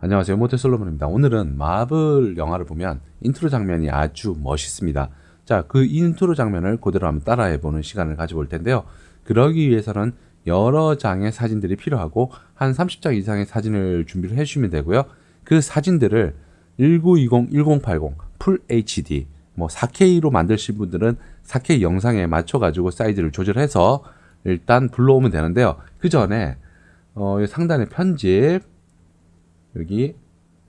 안녕하세요, 모태솔로몬입니다. 오늘은 마블 영화를 보면 인트로 장면이 아주 멋있습니다. 자, 그 인트로 장면을 그대로 한번 따라해보는 시간을 가져볼 텐데요. 그러기 위해서는 여러 장의 사진들이 필요하고 한 30장 이상의 사진을 준비를 해주시면 되고요. 그 사진들을 1920, 1080, 풀 HD, 뭐 4K로 만드실 분들은 4K 영상에 맞춰가지고 사이즈를 조절해서 일단 불러오면 되는데요. 그 전에 상단에 편집, 여기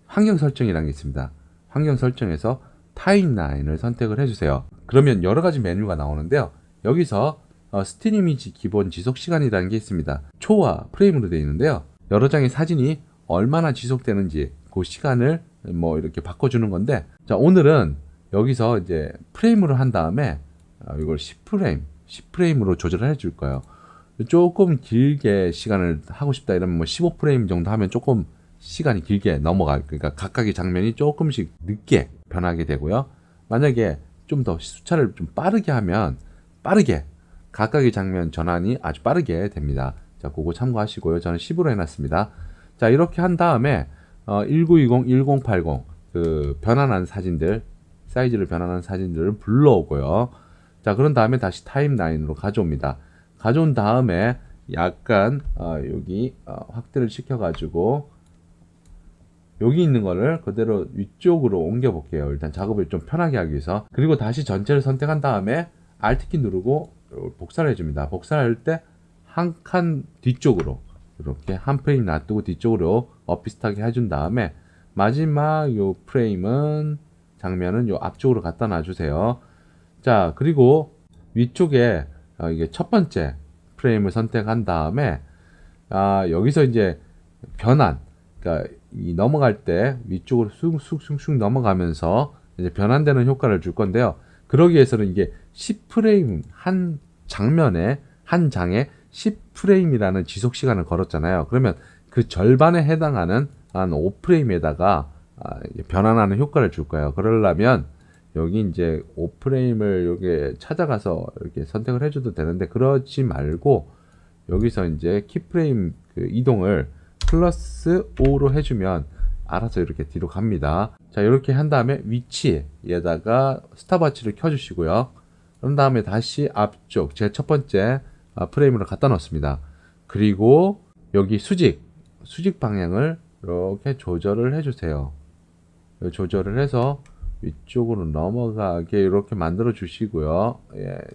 환경 설정이라는 게 있습니다. 환경 설정에서 타임라인을 선택을 해주세요. 그러면 여러 가지 메뉴가 나오는데요. 여기서 스틸 이미지 기본 지속 시간이라는 게 있습니다. 초와 프레임으로 되어 있는데요. 여러 장의 사진이 얼마나 지속되는지 그 시간을 뭐 이렇게 바꿔주는 건데, 자, 오늘은 여기서 이제 프레임으로 한 다음에 이걸 10프레임으로 조절을 해줄 거예요. 조금 길게 시간을 하고 싶다 이러면 뭐 15프레임 정도 하면 조금 시간이 길게 그러니까 각각의 장면이 조금씩 늦게 변하게 되고요. 만약에 좀 더 수차를 좀 빠르게 하면 빠르게 각각의 장면 전환이 아주 빠르게 됩니다. 자, 그거 참고하시고요. 저는 10으로 해놨습니다. 자, 이렇게 한 다음에 1920, 1080 그 변환한 사진들, 사이즈를 변환한 사진들을 불러오고요. 자, 그런 다음에 다시 타임라인으로 가져옵니다. 가져온 다음에 약간 여기 확대를 시켜가지고 여기 있는 거를 그대로 위쪽으로 옮겨 볼게요. 일단 작업을 좀 편하게 하기 위해서. 그리고 다시 전체를 선택한 다음에 Alt키 누르고 복사를 해줍니다. 복사할 때 한 칸 뒤쪽으로 이렇게 한 프레임 놔두고 뒤쪽으로 비슷하게 해준 다음에 마지막 요 프레임은 장면은 요 앞쪽으로 갖다 놔주세요. 자, 그리고 위쪽에 이게 첫 번째 프레임을 선택한 다음에 여기서 이제 변환, 그러니까 이 넘어갈 때 위쪽으로 쑥쑥쑥쑥 넘어가면서 이제 변환되는 효과를 줄 건데요. 그러기 위해서는 이게 10프레임 한 장면에 한 장에 10프레임이라는 지속 시간을 걸었잖아요. 그러면 그 절반에 해당하는 한 5프레임에다가 변환하는 효과를 줄 거예요. 그러려면 여기 이제 5프레임을 여기 찾아가서 이렇게 선택을 해줘도 되는데, 그러지 말고 여기서 이제 키프레임 그 이동을 플러스 5로 해주면 알아서 이렇게 뒤로 갑니다. 자, 이렇게 한 다음에 위치에다가 스탑워치를 켜주시고요. 그런 다음에 다시 앞쪽 제 첫 번째 프레임으로 갖다 놓습니다. 그리고 여기 수직 방향을 이렇게 조절을 해주세요. 조절을 해서 위쪽으로 넘어가게 이렇게 만들어 주시고요.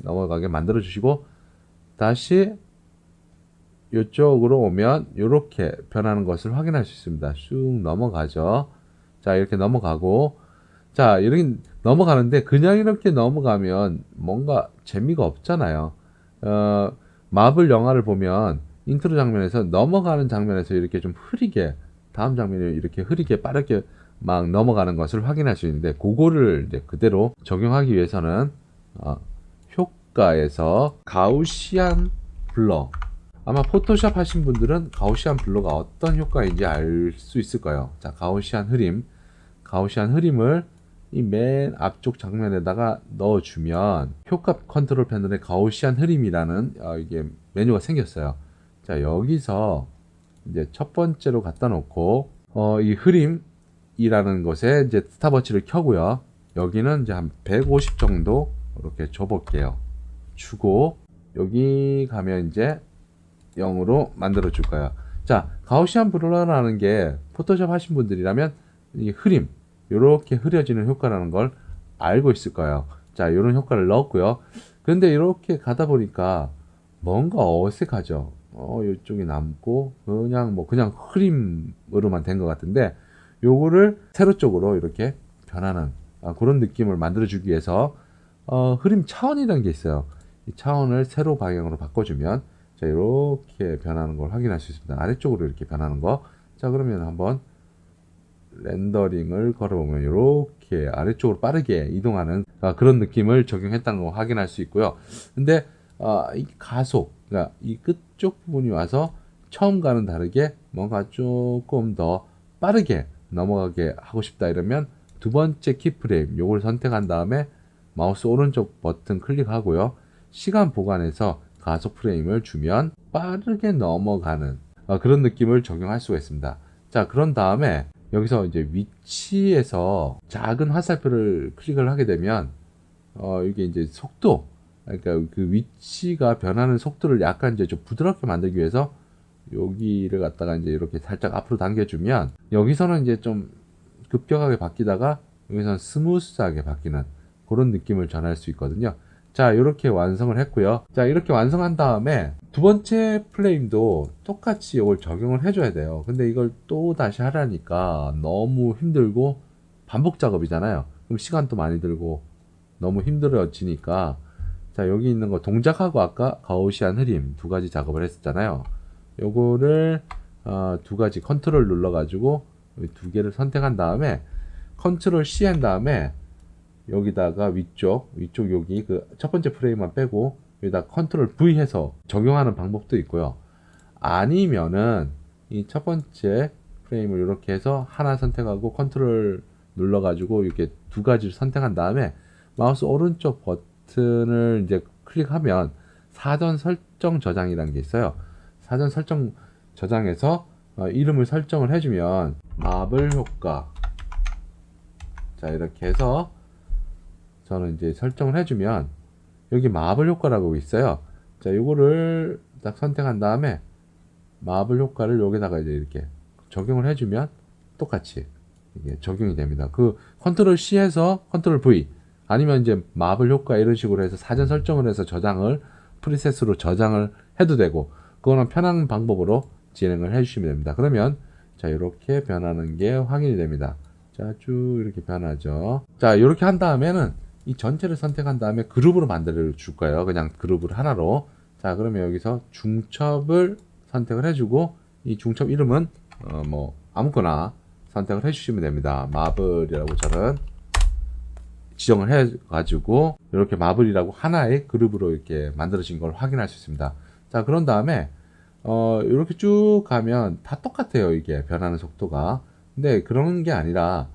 넘어가게 만들어 주시고 다시 이쪽으로 오면 이렇게 변하는 것을 확인할 수 있습니다. 쑥 넘어가죠. 자, 이렇게 넘어가고, 자, 이렇게 넘어가는데 그냥 이렇게 넘어가면 뭔가 재미가 없잖아요. 마블 영화를 보면 인트로 장면에서 넘어가는 장면에서 이렇게 좀 흐리게, 다음 장면이 이렇게 흐리게 빠르게 막 넘어가는 것을 확인할 수 있는데, 그거를 이제 그대로 적용하기 위해서는 효과에서 가우시안 블러, 아마 포토샵 하신 분들은 가우시안 블러가 어떤 효과인지 알 수 있을 거예요. 자, 가우시안 흐림을 이 맨 앞쪽 장면에다가 넣어주면 효과 컨트롤 패널에 가우시안 흐림이라는 이게 메뉴가 생겼어요. 자, 여기서 이제 첫 번째로 갖다 놓고 이 흐림이라는 것에 이제 스탑워치를 켜고요. 여기는 이제 한 150 정도 이렇게 줘볼게요. 주고 여기 가면 이제 0으로 만들어 줄 거예요. 자, 가우시안 블러라는 게 포토샵 하신 분들이라면 이 흐림, 이렇게 흐려지는 효과라는 걸 알고 있을 거예요. 자, 이런 효과를 넣었고요. 그런데 이렇게 가다 보니까 뭔가 어색하죠. 이쪽이 남고 그냥 흐림으로만 된 것 같은데, 요거를 세로 쪽으로 이렇게 변하는 그런 느낌을 만들어 주기 위해서 흐림 차원이라는 게 있어요. 이 차원을 세로 방향으로 바꿔주면 자, 이렇게 변하는 걸 확인할 수 있습니다. 아래쪽으로 이렇게 변하는 거. 자, 그러면 한번 렌더링을 걸어보면 이렇게 아래쪽으로 빠르게 이동하는 그런 느낌을 적용했다는 걸 확인할 수 있고요. 근데 이 가속, 그러니까 이 끝쪽 부분이 와서 처음과는 다르게 뭔가 조금 더 빠르게 넘어가게 하고 싶다 이러면 두 번째 키프레임 요걸 선택한 다음에 마우스 오른쪽 버튼 클릭하고요. 시간 보관해서 가속 프레임을 주면 빠르게 넘어가는 그런 느낌을 적용할 수가 있습니다. 자, 그런 다음에 여기서 이제 위치에서 작은 화살표를 클릭을 하게 되면 이게 이제 속도, 그러니까 그 위치가 변하는 속도를 약간 이제 좀 부드럽게 만들기 위해서 여기를 갖다가 이제 이렇게 살짝 앞으로 당겨주면 여기서는 이제 좀 급격하게 바뀌다가 여기서는 스무스하게 바뀌는 그런 느낌을 전할 수 있거든요. 자, 이렇게 완성을 했고요. 자, 이렇게 완성한 다음에 두 번째 프레임도 똑같이 이걸 적용을 해줘야 돼요. 근데 이걸 또 다시 하라니까 너무 힘들고 반복 작업이잖아요. 그럼 시간도 많이 들고 너무 힘들어지니까, 자, 여기 있는 거 동작하고 아까 가우시안 흐림 두 가지 작업을 했었잖아요. 요거를 두 가지 컨트롤 눌러 가지고 두 개를 선택한 다음에 컨트롤 C 한 다음에 여기다가 위쪽 여기 그 첫 번째 프레임만 빼고 여기다 컨트롤 V 해서 적용하는 방법도 있고요. 아니면은 이 첫 번째 프레임을 이렇게 해서 하나 선택하고 컨트롤 눌러 가지고 이렇게 두 가지를 선택한 다음에 마우스 오른쪽 버튼을 이제 클릭하면 사전 설정 저장이라는 게 있어요. 사전 설정 저장에서 이름을 설정을 해주면 마블 효과, 자, 이렇게 해서 저는 이제 설정을 해주면 여기 마블 효과라고 있어요. 자, 요거를 딱 선택한 다음에 마블 효과를 여기다가 이제 이렇게 적용을 해주면 똑같이 이게 적용이 됩니다. 그 컨트롤 C에서 컨트롤 V, 아니면 이제 마블 효과 이런 식으로 해서 사전 설정을 해서 저장을 프리셋으로 저장을 해도 되고, 그거는 편한 방법으로 진행을 해주시면 됩니다. 그러면 자, 이렇게 변하는 게 확인이 됩니다. 자, 쭉 이렇게 변하죠. 자, 이렇게 한 다음에는 이 전체를 선택한 다음에 그룹으로 만들어 줄 거예요. 그냥 그룹을 하나로. 자, 그러면 여기서 중첩을 선택을 해주고 이 중첩 이름은 뭐 아무거나 선택을 해주시면 됩니다. 마블이라고 저는 지정을 해가지고 이렇게 마블이라고 하나의 그룹으로 이렇게 만들어진 걸 확인할 수 있습니다. 자, 그런 다음에 이렇게 쭉 가면 다 똑같아요. 이게 변하는 속도가. 근데 그런 게 아니라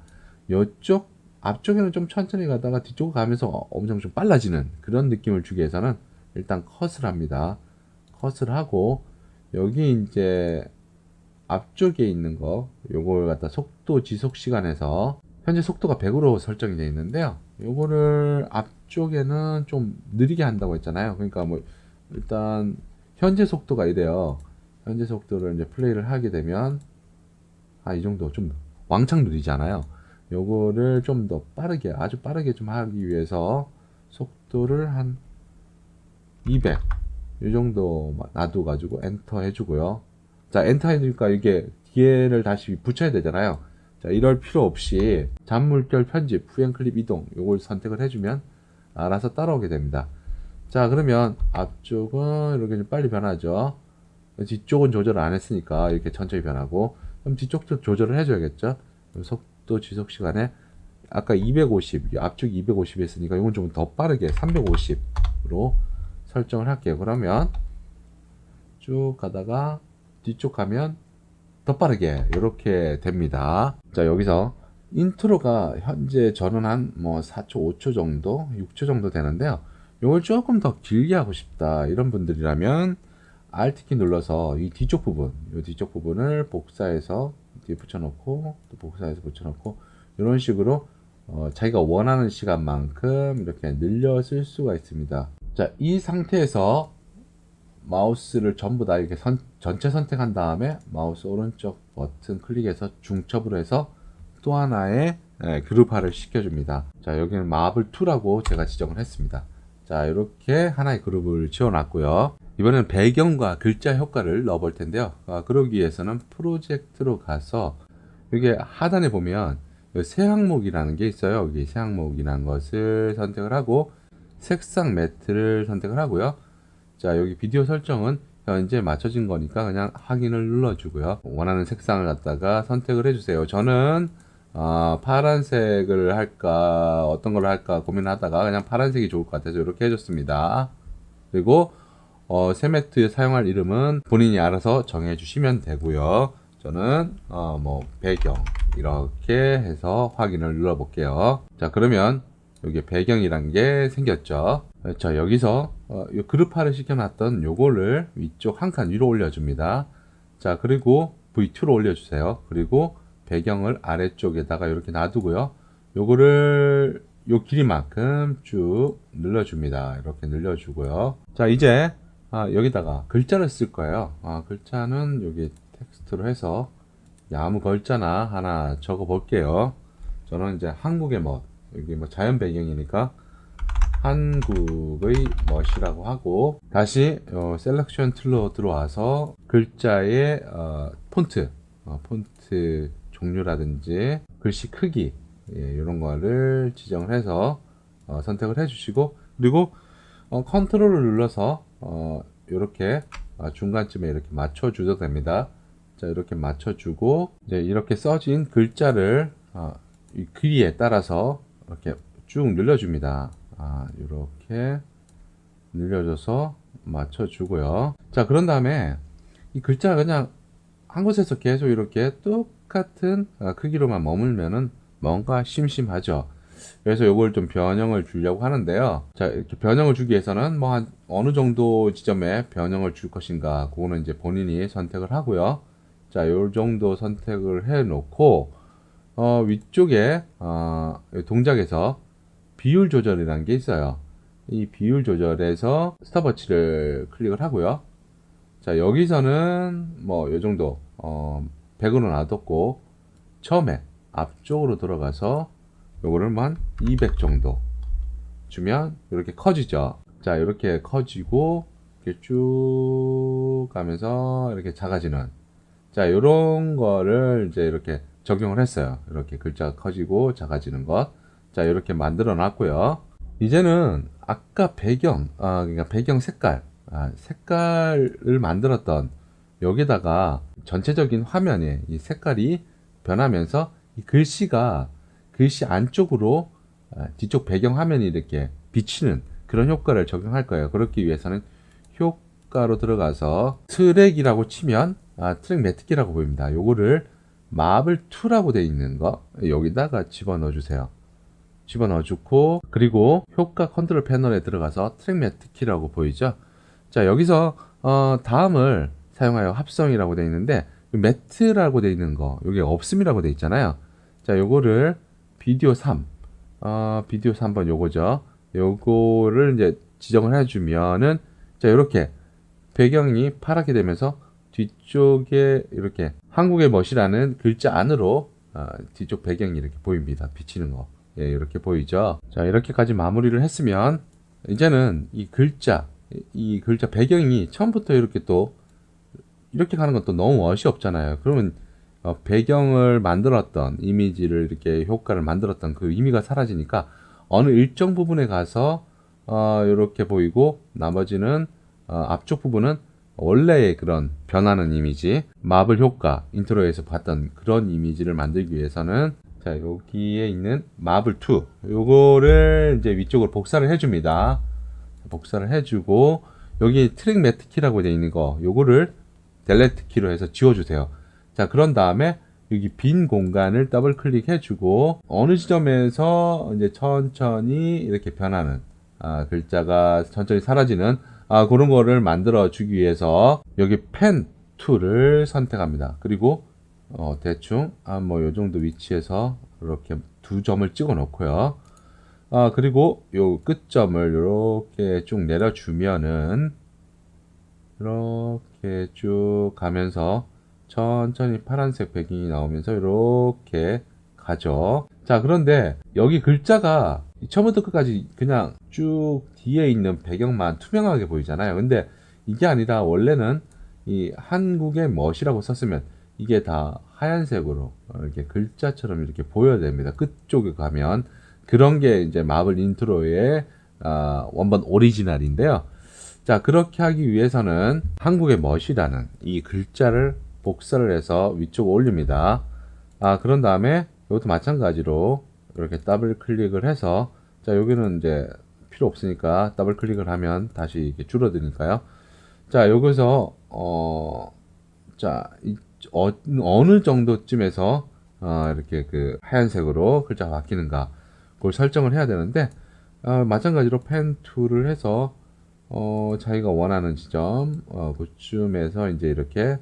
이쪽 앞쪽에는 좀 천천히 가다가 뒤쪽으로 가면서 엄청 좀 빨라지는 그런 느낌을 주기 위해서는 일단 컷을 합니다. 컷을 하고 여기 이제 앞쪽에 있는 거 요걸 갖다 속도 지속 시간에서 현재 속도가 100으로 설정이 되어 있는데요. 요거를 앞쪽에는 좀 느리게 한다고 했잖아요. 그러니까 뭐 일단 현재 속도가 이래요. 현재 속도를 이제 플레이를 하게 되면 이 정도 좀 왕창 느리잖아요. 요거를 좀 더 빠르게, 아주 빠르게 좀 하기 위해서 속도를 한 200 이 정도 놔둬 가지고 엔터 해주고요. 자, 엔터 해주니까 이게 뒤에를 다시 붙여야 되잖아요. 자, 이럴 필요 없이 잔물결 편집, 후행 클립 이동 요걸 선택을 해주면 알아서 따라오게 됩니다. 자, 그러면 앞쪽은 이렇게 좀 빨리 변하죠. 뒤쪽은 조절을 안 했으니까 이렇게 천천히 변하고, 그럼 뒤쪽도 조절을 해줘야겠죠. 그럼 속도 지속 시간에 아까 250, 앞쪽 250 했으니까 이건 좀 더 빠르게 350으로 설정을 할게요. 그러면 쭉 가다가 뒤쪽 가면 더 빠르게 이렇게 됩니다. 자, 여기서 인트로가 현재 저는 한 뭐 4초, 5초 정도, 6초 정도 되는데요. 이걸 조금 더 길게 하고 싶다 이런 분들이라면 Alt키 눌러서 이 뒤쪽 부분, 이 뒤쪽 부분을 복사해서 뒤에 붙여놓고 또 복사해서 붙여놓고 이런 식으로 자기가 원하는 시간만큼 이렇게 늘려 쓸 수가 있습니다. 자, 이 상태에서 마우스를 전부 다 이렇게 전체 선택한 다음에 마우스 오른쪽 버튼 클릭해서 중첩으로 해서 또 하나의 그룹화를 시켜줍니다. 자, 여기는 마블2라고 제가 지정을 했습니다. 자, 이렇게 하나의 그룹을 지어놨고요. 이번에는 배경과 글자 효과를 넣어 볼 텐데요. 그러기 위해서는 프로젝트로 가서 여기 하단에 보면 새 항목이라는 게 있어요. 여기 새 항목이라는 것을 선택을 하고 색상 매트를 선택을 하고요. 자, 여기 비디오 설정은 현재 맞춰진 거니까 그냥 확인을 눌러주고요. 원하는 색상을 갖다가 선택을 해주세요. 저는 파란색을 할까 어떤 걸 할까 고민하다가 그냥 파란색이 좋을 것 같아서 이렇게 해줬습니다. 그리고 새 매트 사용할 이름은 본인이 알아서 정해 주시면 되고요. 저는 뭐 배경 이렇게 해서 확인을 눌러 볼게요. 자, 그러면 여기 배경이란 게 생겼죠. 자, 여기서 그룹화를 시켜놨던 요거를 위쪽 한 칸 위로 올려줍니다. 자, 그리고 V2로 올려주세요. 그리고 배경을 아래쪽에다가 이렇게 놔두고요. 요거를 요 길이만큼 쭉 늘려줍니다. 이렇게 늘려주고요. 자, 이제 여기다가 글자를 쓸 거예요. 글자는 여기 텍스트로 해서 아무 글자나 하나 적어 볼게요. 저는 이제 한국의 멋, 여기 뭐 자연 배경이니까 한국의 멋이라고 하고, 다시 셀렉션 툴로 들어와서 글자의 폰트 종류라든지 글씨 크기, 이런 거를 지정을 해서 선택을 해 주시고, 그리고 컨트롤을 눌러서 이렇게 중간쯤에 이렇게 맞춰 주셔도 됩니다. 자, 이렇게 맞춰 주고, 이제 이렇게 써진 글자를 이 길이에 따라서 이렇게 쭉 늘려줍니다. 이렇게 늘려줘서 맞춰주고요. 자, 그런 다음에 이 글자가 그냥 한 곳에서 계속 이렇게 똑같은 크기로만 머물면은 뭔가 심심하죠. 그래서 이걸 좀 변형을 주려고 하는데요. 자, 이렇게 변형을 주기 위해서는 뭐 한 어느 정도 지점에 변형을 줄 것인가, 그거는 이제 본인이 선택을 하고요. 자, 요 정도 선택을 해 놓고 위쪽에 동작에서 비율 조절이라는 게 있어요. 이 비율 조절에서 스탑워치를 클릭을 하고요. 자, 여기서는 뭐 요 정도 100으로 놔뒀고, 처음에 앞쪽으로 들어가서 요거를 한 200 정도 주면 이렇게 커지죠. 자, 이렇게 커지고 이렇게 쭉 가면서 이렇게 작아지는, 자, 요런 거를 이제 이렇게 적용을 했어요. 이렇게 글자가 커지고 작아지는 것. 자, 이렇게 만들어 놨고요. 이제는 아까 배경, 그러니까 배경 색깔, 색깔을 만들었던 여기다가 전체적인 화면에 이 색깔이 변하면서 이 글씨 안쪽으로 뒤쪽 배경 화면이 이렇게 비치는 그런 효과를 적용할 거예요. 그렇기 위해서는 효과로 들어가서 트랙이라고 치면 트랙 매트키라고 보입니다. 요거를 마블 2라고 되어 있는 거 여기다가 집어넣어 주세요. 집어넣어 주고, 그리고 효과 컨트롤 패널에 들어가서 트랙 매트 키라고 보이죠. 자, 여기서 다음을 사용하여 합성이라고 되어 있는데, 매트라고 되어 있는 거 여기 없음이라고 되어 있잖아요. 자, 요거를 비디오 3 비디오 3번 요거죠. 요거를 이제 지정을 해주면은, 자, 이렇게 배경이 파랗게 되면서 뒤쪽에 이렇게 한국의 멋이라는 글자 안으로 뒤쪽 배경이 이렇게 보입니다. 비치는 거. 예, 이렇게 보이죠. 자, 이렇게까지 마무리를 했으면 이제는 이 글자 배경이 처음부터 이렇게 또 이렇게 가는 것도 너무 멋이 없잖아요. 그러면 배경을 만들었던 이미지를 이렇게 효과를 만들었던 그 의미가 사라지니까 어느 일정 부분에 가서 이렇게 보이고, 나머지는 앞쪽 부분은 원래의 그런 변하는 이미지, 마블 효과 인트로에서 봤던 그런 이미지를 만들기 위해서는, 자, 여기에 있는 마블 2 요거를 이제 위쪽으로 복사를 해줍니다. 복사를 해주고, 여기 트랙 매트 키라고 되어 있는 거 요거를 델레트 키로 해서 지워주세요. 자, 그런 다음에 여기 빈 공간을 더블 클릭해주고, 어느 지점에서 이제 천천히 이렇게 변하는 글자가 천천히 사라지는 그런 거를 만들어 주기 위해서 여기 펜 툴을 선택합니다. 그리고 대충 뭐 요 정도 위치에서 이렇게 두 점을 찍어 놓고요. 그리고 요 끝점을 이렇게 쭉 내려주면은 이렇게 쭉 가면서 천천히 파란색 배경이 나오면서 이렇게 가죠. 자, 그런데 여기 글자가 처음부터 끝까지 그냥 쭉 뒤에 있는 배경만 투명하게 보이잖아요. 근데 이게 아니라 원래는 이 한국의 멋이라고 썼으면 이게 다 하얀색으로 이렇게 글자처럼 이렇게 보여야 됩니다. 끝쪽에 가면. 그런 게 이제 마블 인트로의 원본 오리지널인데요. 자, 그렇게 하기 위해서는 한국의 멋이라는 이 글자를 복사를 해서 위쪽 올립니다. 그런 다음에 이것도 마찬가지로 이렇게 더블 클릭을 해서, 자, 여기는 이제 필요 없으니까 더블 클릭을 하면 다시 이렇게 줄어드니까요. 자, 여기서 자, 어느 정도쯤에서 이렇게 그 하얀색으로 글자가 바뀌는가, 그걸 설정을 해야 되는데, 마찬가지로 펜 툴을 해서 자기가 원하는 지점 그쯤에서 이제 이렇게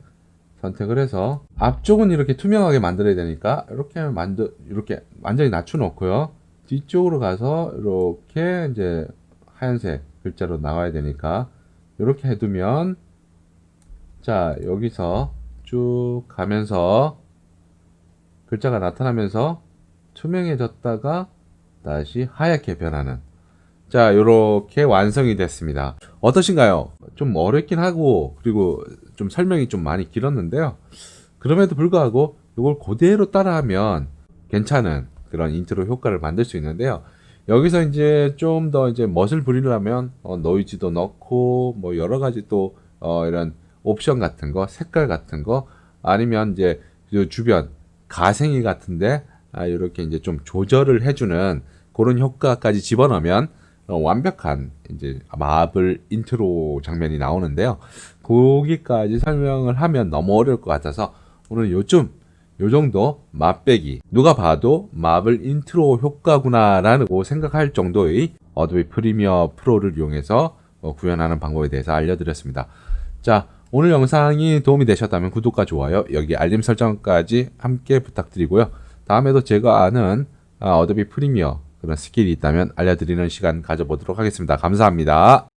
선택을 해서 앞쪽은 이렇게 투명하게 만들어야 되니까 이렇게 완전히 낮춰 놓고요. 뒤쪽으로 가서 이렇게 이제 하얀색 글자로 나와야 되니까 이렇게 해두면, 자, 여기서 쭉 가면서 글자가 나타나면서 투명해졌다가 다시 하얗게 변하는, 자, 요렇게 완성이 됐습니다. 어떠신가요? 좀 어렵긴 하고, 그리고 좀 설명이 좀 많이 길었는데요. 그럼에도 불구하고 이걸 그대로 따라하면 괜찮은 그런 인트로 효과를 만들 수 있는데요. 여기서 이제 좀 더 이제 멋을 부리려면 노이즈도 넣고 뭐 여러 가지 또 이런 옵션 같은 거, 색깔 같은 거, 아니면 이제 그 주변 가생이 같은데 이렇게 이제 좀 조절을 해주는 그런 효과까지 집어넣으면 완벽한 이제 마블 인트로 장면이 나오는데요. 거기까지 설명을 하면 너무 어려울 것 같아서 오늘 요 정도 맛배기, 누가 봐도 마블 인트로 효과구나라고 생각할 정도의 어도비 프리미어 프로를 이용해서 구현하는 방법에 대해서 알려드렸습니다. 자, 오늘 영상이 도움이 되셨다면 구독과 좋아요, 여기 알림 설정까지 함께 부탁드리고요. 다음에도 제가 아는 어도비 프리미어 그런 스킬이 있다면 알려드리는 시간 가져보도록 하겠습니다. 감사합니다.